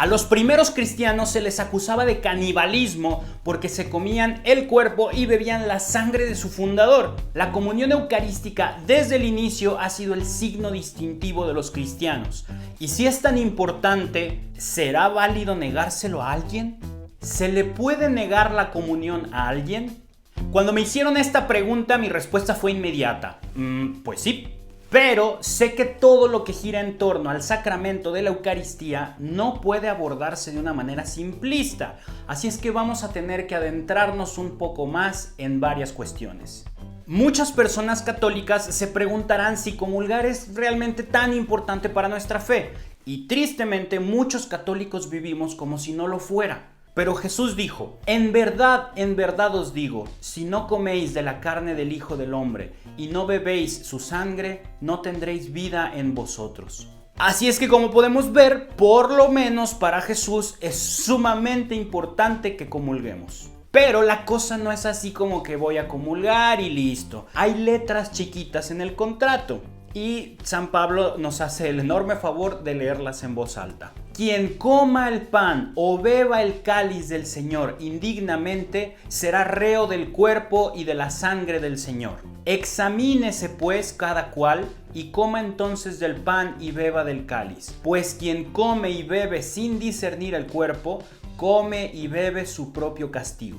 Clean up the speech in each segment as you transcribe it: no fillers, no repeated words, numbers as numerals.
A los primeros cristianos se les acusaba de canibalismo porque se comían el cuerpo y bebían la sangre de su fundador. La comunión eucarística desde el inicio ha sido el signo distintivo de los cristianos. Y si es tan importante, ¿será válido negárselo a alguien? ¿Se le puede negar la comunión a alguien? Cuando me hicieron esta pregunta, mi respuesta fue inmediata. Pues sí. Pero sé que todo lo que gira en torno al sacramento de la Eucaristía no puede abordarse de una manera simplista, así es que vamos a tener que adentrarnos un poco más en varias cuestiones. Muchas personas católicas se preguntarán si comulgar es realmente tan importante para nuestra fe, y tristemente muchos católicos vivimos como si no lo fuera. Pero Jesús dijo, en verdad os digo, si no coméis de la carne del Hijo del Hombre y no bebéis su sangre, no tendréis vida en vosotros. Así es que, como podemos ver, por lo menos para Jesús es sumamente importante que comulguemos. Pero la cosa no es así como que voy a comulgar y listo. Hay letras chiquitas en el contrato. Y San Pablo nos hace el enorme favor de leerlas en voz alta. Quien coma el pan o beba el cáliz del Señor indignamente será reo del cuerpo y de la sangre del Señor. Examínese pues cada cual y coma entonces del pan y beba del cáliz. Pues quien come y bebe sin discernir el cuerpo, come y bebe su propio castigo.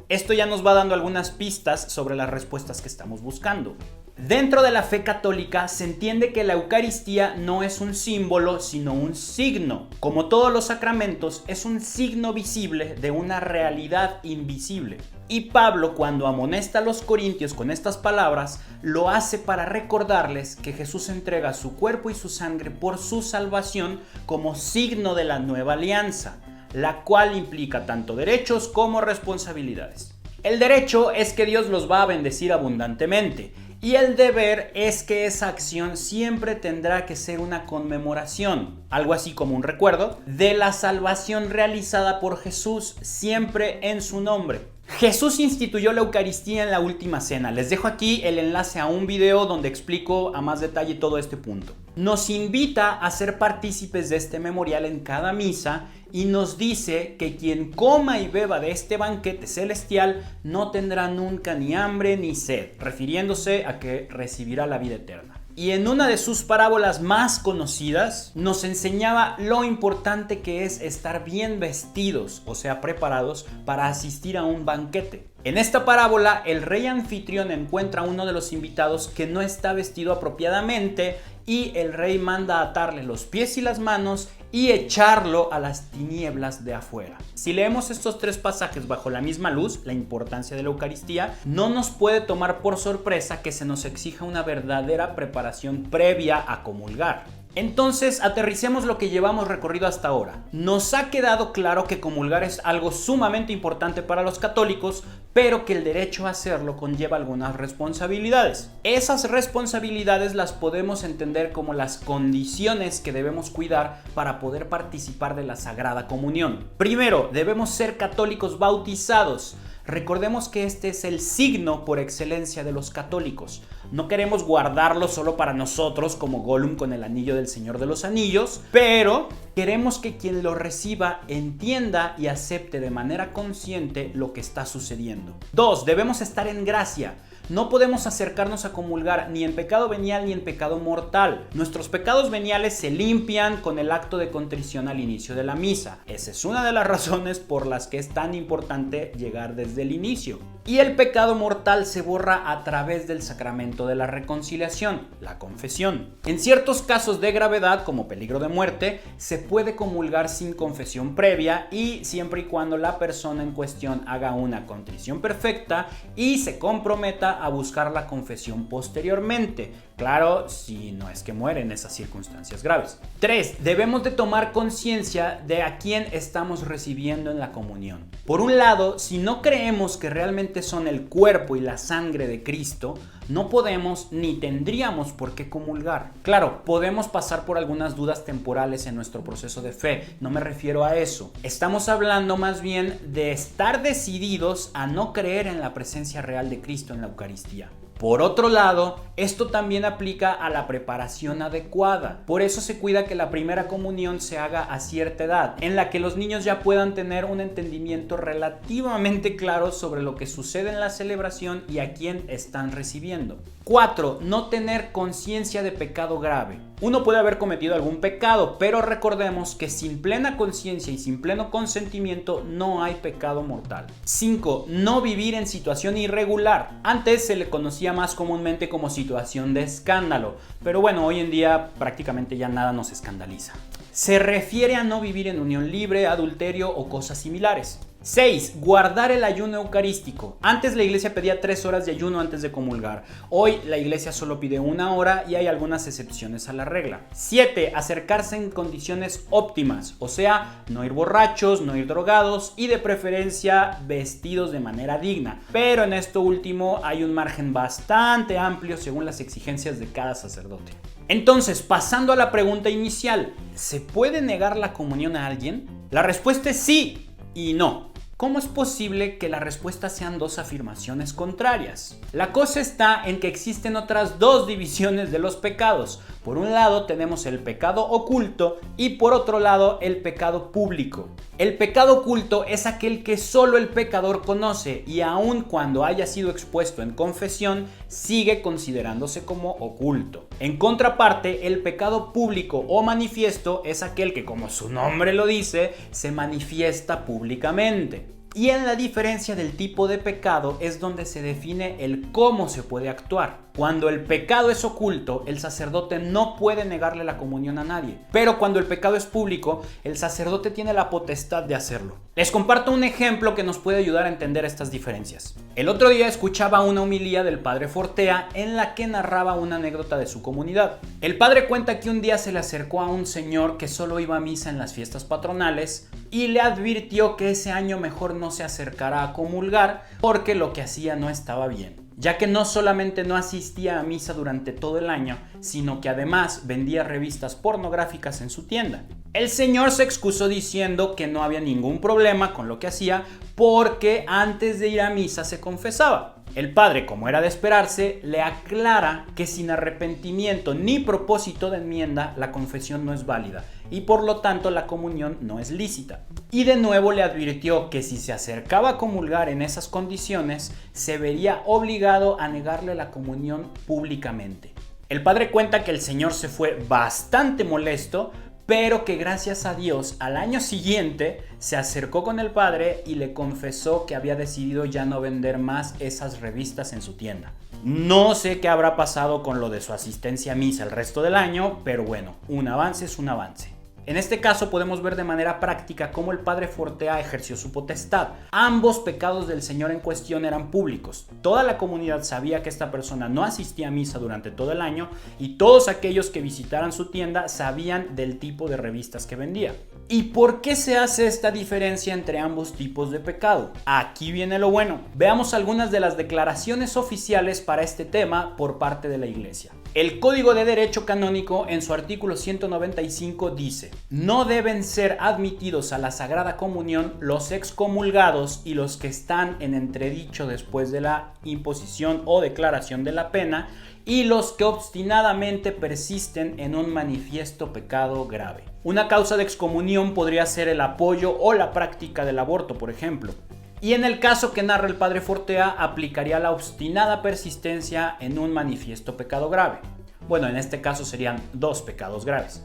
Esto ya nos va dando algunas pistas sobre las respuestas que estamos buscando. Dentro de la fe católica se entiende que la Eucaristía no es un símbolo, sino un signo. Como todos los sacramentos, es un signo visible de una realidad invisible. Y Pablo, cuando amonesta a los corintios con estas palabras, lo hace para recordarles que Jesús entrega su cuerpo y su sangre por su salvación como signo de la nueva alianza, la cual implica tanto derechos como responsabilidades. El derecho es que Dios los va a bendecir abundantemente. Y el deber es que esa acción siempre tendrá que ser una conmemoración, algo así como un recuerdo, de la salvación realizada por Jesús, siempre en su nombre. Jesús instituyó la Eucaristía en la Última Cena. Les dejo aquí el enlace a un video donde explico a más detalle todo este punto. Nos invita a ser partícipes de este memorial en cada misa y nos dice que quien coma y beba de este banquete celestial no tendrá nunca ni hambre ni sed, refiriéndose a que recibirá la vida eterna. Y en una de sus parábolas más conocidas nos enseñaba lo importante que es estar bien vestidos, o sea, preparados para asistir a un banquete. En esta parábola, el rey anfitrión encuentra a uno de los invitados que no está vestido apropiadamente y el rey manda atarle los pies y las manos y echarlo a las tinieblas de afuera. Si leemos estos tres pasajes bajo la misma luz, la importancia de la Eucaristía, no nos puede tomar por sorpresa que se nos exija una verdadera preparación previa a comulgar. Entonces, aterricemos lo que llevamos recorrido hasta ahora. Nos ha quedado claro que comulgar es algo sumamente importante para los católicos, pero que el derecho a hacerlo conlleva algunas responsabilidades. Esas responsabilidades las podemos entender como las condiciones que debemos cuidar para poder participar de la Sagrada Comunión. Primero, debemos ser católicos bautizados. Recordemos que este es el signo por excelencia de los católicos. No queremos guardarlo solo para nosotros como Gollum con el anillo del Señor de los Anillos, pero queremos que quien lo reciba entienda y acepte de manera consciente lo que está sucediendo. 2. Debemos estar en gracia. No podemos acercarnos a comulgar ni en pecado venial ni en pecado mortal. Nuestros pecados veniales se limpian con el acto de contrición al inicio de la misa. Esa es una de las razones por las que es tan importante llegar desde el inicio. Y el pecado mortal se borra a través del sacramento de la reconciliación, la confesión. En ciertos casos de gravedad, como peligro de muerte, se puede comulgar sin confesión previa y siempre y cuando la persona en cuestión haga una contrición perfecta y se comprometa a buscar la confesión posteriormente. Claro, si no es que muere en esas circunstancias graves. 3. Debemos de tomar conciencia de a quién estamos recibiendo en la comunión. Por un lado, si no creemos que realmente son el cuerpo y la sangre de Cristo, no podemos ni tendríamos por qué comulgar. Claro, podemos pasar por algunas dudas temporales en nuestro proceso de fe, no me refiero a eso. Estamos hablando más bien de estar decididos a no creer en la presencia real de Cristo en la Eucaristía. Por otro lado, esto también aplica a la preparación adecuada. Por eso se cuida que la primera comunión se haga a cierta edad, en la que los niños ya puedan tener un entendimiento relativamente claro sobre lo que sucede en la celebración y a quién están recibiendo. 4. No tener conciencia de pecado grave. Uno puede haber cometido algún pecado, pero recordemos que sin plena conciencia y sin pleno consentimiento no hay pecado mortal. 5. No vivir en situación irregular. Antes se le conocía más comúnmente como situación de escándalo, pero bueno, hoy en día prácticamente ya nada nos escandaliza. Se refiere a no vivir en unión libre, adulterio o cosas similares. 6. Guardar el ayuno eucarístico. Antes la iglesia pedía 3 horas de ayuno antes de comulgar. Hoy la iglesia solo pide 1 hora y hay algunas excepciones a la regla. 7. Acercarse en condiciones óptimas, o sea, no ir borrachos, no ir drogados y de preferencia vestidos de manera digna. Pero en esto último hay un margen bastante amplio según las exigencias de cada sacerdote. Entonces, pasando a la pregunta inicial, ¿se puede negar la comunión a alguien? La respuesta es sí y no. ¿Cómo es posible que la respuesta sean dos afirmaciones contrarias? La cosa está en que existen otras dos divisiones de los pecados. Por un lado tenemos el pecado oculto y por otro lado el pecado público. El pecado oculto es aquel que solo el pecador conoce y aun cuando haya sido expuesto en confesión, sigue considerándose como oculto. En contraparte, el pecado público o manifiesto es aquel que, como su nombre lo dice, se manifiesta públicamente. Y en la diferencia del tipo de pecado es donde se define el cómo se puede actuar. Cuando el pecado es oculto, el sacerdote no puede negarle la comunión a nadie. Pero cuando el pecado es público, el sacerdote tiene la potestad de hacerlo. Les comparto un ejemplo que nos puede ayudar a entender estas diferencias. El otro día escuchaba una homilía del padre Fortea en la que narraba una anécdota de su comunidad. El padre cuenta que un día se le acercó a un señor que solo iba a misa en las fiestas patronales y le advirtió que ese año mejor no se acercara a comulgar porque lo que hacía no estaba bien, ya que no solamente no asistía a misa durante todo el año, sino que además vendía revistas pornográficas en su tienda. El señor se excusó diciendo que no había ningún problema con lo que hacía porque antes de ir a misa se confesaba. El padre, como era de esperarse, le aclara que sin arrepentimiento ni propósito de enmienda la confesión no es válida y por lo tanto la comunión no es lícita. Y de nuevo le advirtió que si se acercaba a comulgar en esas condiciones, se vería obligado a negarle la comunión públicamente. El padre cuenta que el señor se fue bastante molesto, pero que gracias a Dios al año siguiente se acercó con el padre y le confesó que había decidido ya no vender más esas revistas en su tienda. No sé qué habrá pasado con lo de su asistencia a misa el resto del año, pero bueno, un avance es un avance. En este caso podemos ver de manera práctica cómo el padre Fortea ejerció su potestad. Ambos pecados del señor en cuestión eran públicos. Toda la comunidad sabía que esta persona no asistía a misa durante todo el año y todos aquellos que visitaran su tienda sabían del tipo de revistas que vendía. ¿Y por qué se hace esta diferencia entre ambos tipos de pecado? Aquí viene lo bueno. Veamos algunas de las declaraciones oficiales para este tema por parte de la Iglesia. El Código de Derecho Canónico en su artículo 195 dice: no deben ser admitidos a la Sagrada Comunión los excomulgados y los que están en entredicho después de la imposición o declaración de la pena y los que obstinadamente persisten en un manifiesto pecado grave. Una causa de excomunión podría ser el apoyo o la práctica del aborto, por ejemplo. Y en el caso que narra el padre Fortea, aplicaría la obstinada persistencia en un manifiesto pecado grave. Bueno, en este caso serían 2 pecados graves.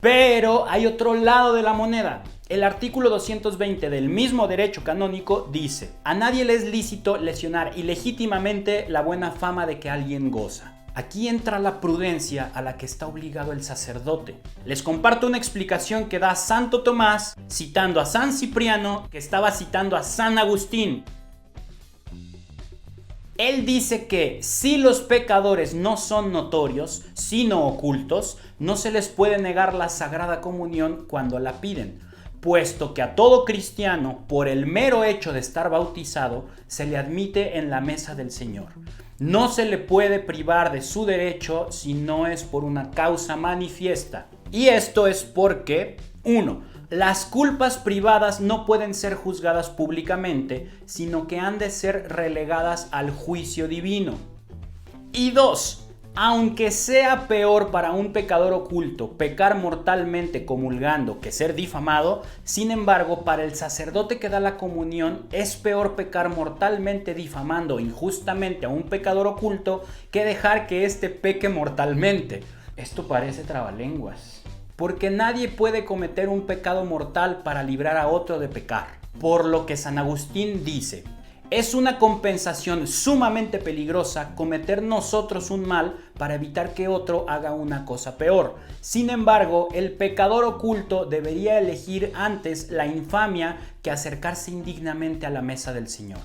Pero hay otro lado de la moneda. El artículo 220 del mismo derecho canónico dice: a nadie le es lícito lesionar ilegítimamente la buena fama de que alguien goza. Aquí entra la prudencia a la que está obligado el sacerdote. Les comparto una explicación que da Santo Tomás citando a San Cipriano, que estaba citando a San Agustín. Él dice que si los pecadores no son notorios, sino ocultos, no se les puede negar la Sagrada Comunión cuando la piden, puesto que a todo cristiano, por el mero hecho de estar bautizado, se le admite en la mesa del Señor. No se le puede privar de su derecho si no es por una causa manifiesta. Y esto es porque, 1. Las culpas privadas no pueden ser juzgadas públicamente, sino que han de ser relegadas al juicio divino. Y 2. Aunque sea peor para un pecador oculto pecar mortalmente comulgando que ser difamado, sin embargo, para el sacerdote que da la comunión es peor pecar mortalmente difamando injustamente a un pecador oculto que dejar que éste peque mortalmente. Esto parece trabalenguas. Porque nadie puede cometer un pecado mortal para librar a otro de pecar. Por lo que San Agustín dice: es una compensación sumamente peligrosa cometer nosotros un mal para evitar que otro haga una cosa peor. Sin embargo, el pecador oculto debería elegir antes la infamia que acercarse indignamente a la mesa del Señor.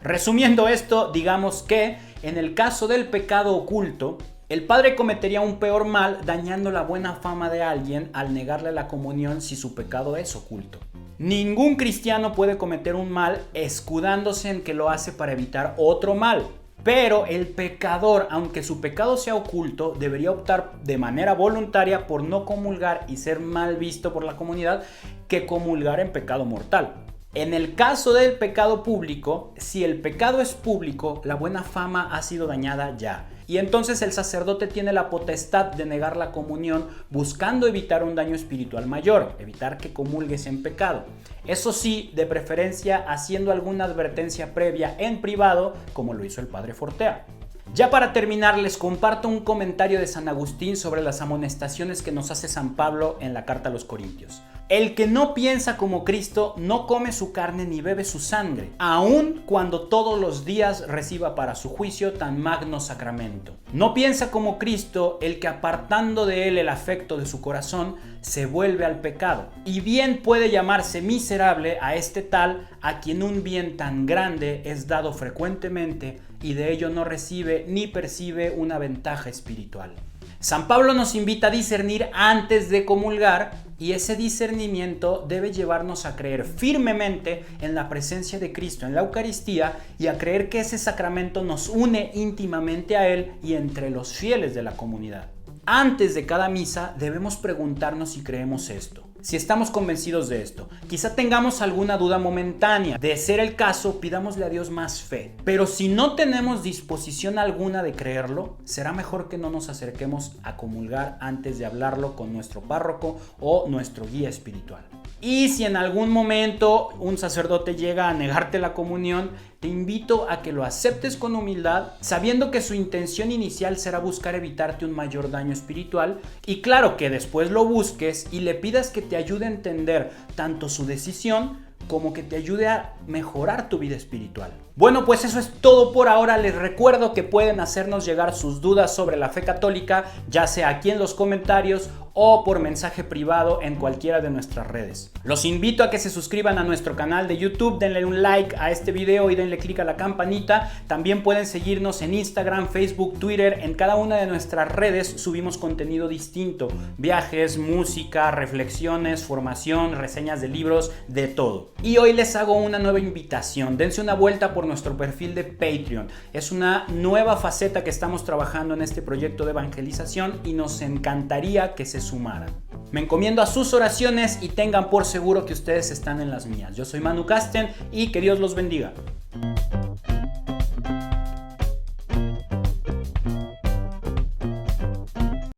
Resumiendo esto, digamos que, en el caso del pecado oculto, el padre cometería un peor mal dañando la buena fama de alguien al negarle la comunión si su pecado es oculto. Ningún cristiano puede cometer un mal escudándose en que lo hace para evitar otro mal. Pero el pecador, aunque su pecado sea oculto, debería optar de manera voluntaria por no comulgar y ser mal visto por la comunidad que comulgar en pecado mortal. En el caso del pecado público, si el pecado es público, la buena fama ha sido dañada ya. Y entonces el sacerdote tiene la potestad de negar la comunión buscando evitar un daño espiritual mayor, evitar que comulgues en pecado. Eso sí, de preferencia haciendo alguna advertencia previa en privado, como lo hizo el padre Fortea. Ya para terminar, les comparto un comentario de San Agustín sobre las amonestaciones que nos hace San Pablo en la carta a los Corintios. El que no piensa como Cristo no come su carne ni bebe su sangre, aun cuando todos los días reciba para su juicio tan magno sacramento. No piensa como Cristo el que apartando de él el afecto de su corazón se vuelve al pecado. Y bien puede llamarse miserable a este tal a quien un bien tan grande es dado frecuentemente y de ello no recibe ni percibe una ventaja espiritual. San Pablo nos invita a discernir antes de comulgar y ese discernimiento debe llevarnos a creer firmemente en la presencia de Cristo en la Eucaristía y a creer que ese sacramento nos une íntimamente a Él y entre los fieles de la comunidad. Antes de cada misa debemos preguntarnos si creemos esto, si estamos convencidos de esto. Quizá tengamos alguna duda momentánea. De ser el caso, pidámosle a Dios más fe. Pero si no tenemos disposición alguna de creerlo, será mejor que no nos acerquemos a comulgar antes de hablarlo con nuestro párroco o nuestro guía espiritual. Y si en algún momento un sacerdote llega a negarte la comunión, te invito a que lo aceptes con humildad, sabiendo que su intención inicial será buscar evitarte un mayor daño espiritual, y claro que después lo busques y le pidas que te ayude a entender tanto su decisión como que te ayude a mejorar tu vida espiritual. Bueno, pues eso es todo por ahora. Les recuerdo que pueden hacernos llegar sus dudas sobre la fe católica, ya sea aquí en los comentarios o por mensaje privado en cualquiera de nuestras redes. Los invito a que se suscriban a nuestro canal de YouTube, denle un like a este video y denle click a la campanita. También pueden seguirnos en Instagram, Facebook, Twitter. En cada una de nuestras redes subimos contenido distinto: viajes, música, reflexiones, formación, reseñas de libros, de todo. Y hoy les hago una nueva invitación. Dense una vuelta por nuestro perfil de Patreon. Es una nueva faceta que estamos trabajando en este proyecto de evangelización y nos encantaría que se sumaran. Me encomiendo a sus oraciones y tengan por seguro que ustedes están en las mías. Yo soy Manu Casten y que Dios los bendiga.